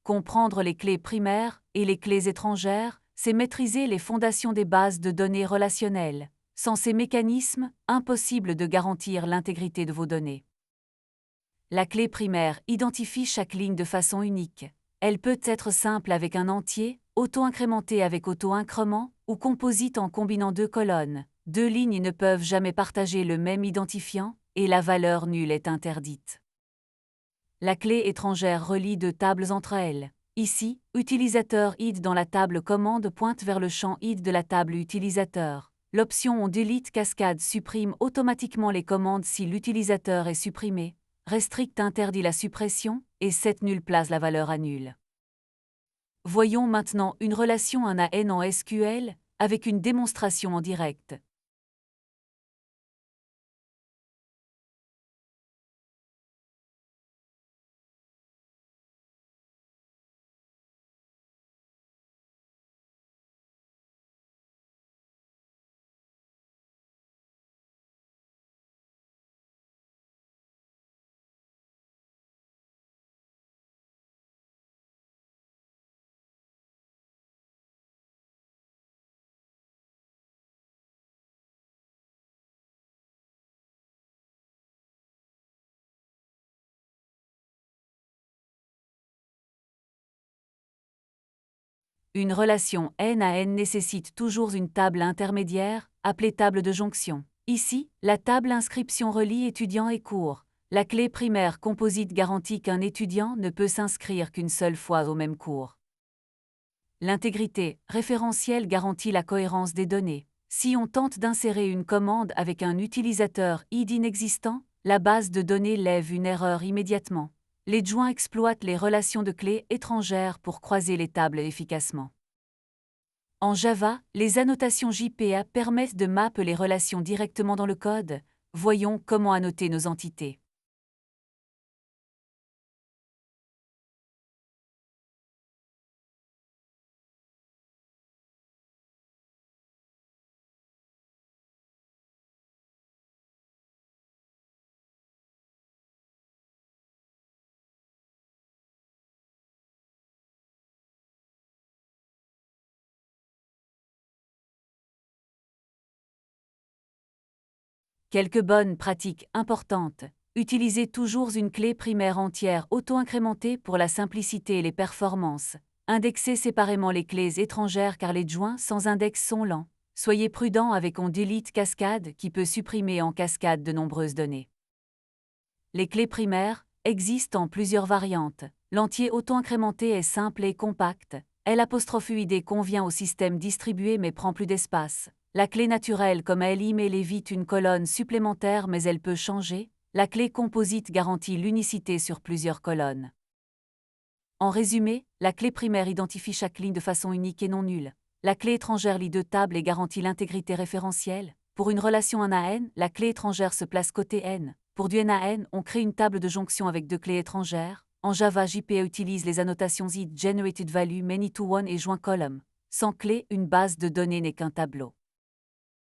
Comprendre les clés primaires et les clés étrangères, c'est maîtriser les fondations des bases de données relationnelles. Sans ces mécanismes, impossible de garantir l'intégrité de vos données. La clé primaire identifie chaque ligne de façon unique. Elle peut être simple avec un entier, auto-incrémentée avec auto-increment, ou composite en combinant deux colonnes. Deux lignes ne peuvent jamais partager le même identifiant, et la valeur nulle est interdite. La clé étrangère relie deux tables entre elles. Ici, utilisateur id dans la table commande pointe vers le champ id de la table utilisateur. L'option on delete cascade supprime automatiquement les commandes si l'utilisateur est supprimé. Restrict interdit la suppression, et set null place la valeur à null. Voyons maintenant une relation un à n en SQL, avec une démonstration en direct. Une relation n à n nécessite toujours une table intermédiaire, appelée table de jonction. Ici, la table inscription relie étudiant et cours. La clé primaire composite garantit qu'un étudiant ne peut s'inscrire qu'une seule fois au même cours. L'intégrité référentielle garantit la cohérence des données. Si on tente d'insérer une commande avec un utilisateur id inexistant, la base de données lève une erreur immédiatement. Les joints exploitent les relations de clés étrangères pour croiser les tables efficacement. En Java, les annotations JPA permettent de mapper les relations directement dans le code. Voyons comment annoter nos entités. Quelques bonnes pratiques importantes. Utilisez toujours une clé primaire entière auto-incrémentée pour la simplicité et les performances. Indexez séparément les clés étrangères car les joints sans index sont lents. Soyez prudent avec on delete cascade qui peut supprimer en cascade de nombreuses données. Les clés primaires existent en plusieurs variantes. L'entier auto-incrémenté est simple et compact. L'UID convient au système distribué mais prend plus d'espace. La clé naturelle comme email évite une colonne supplémentaire mais elle peut changer. La clé composite garantit l'unicité sur plusieurs colonnes. En résumé, la clé primaire identifie chaque ligne de façon unique et non nulle. La clé étrangère lie deux tables et garantit l'intégrité référentielle. Pour une relation n à n, la clé étrangère se place côté n. Pour du n à n, on crée une table de jonction avec deux clés étrangères. En Java, JPA utilise les annotations id generated value many to one et joint column. Sans clé, une base de données n'est qu'un tableau.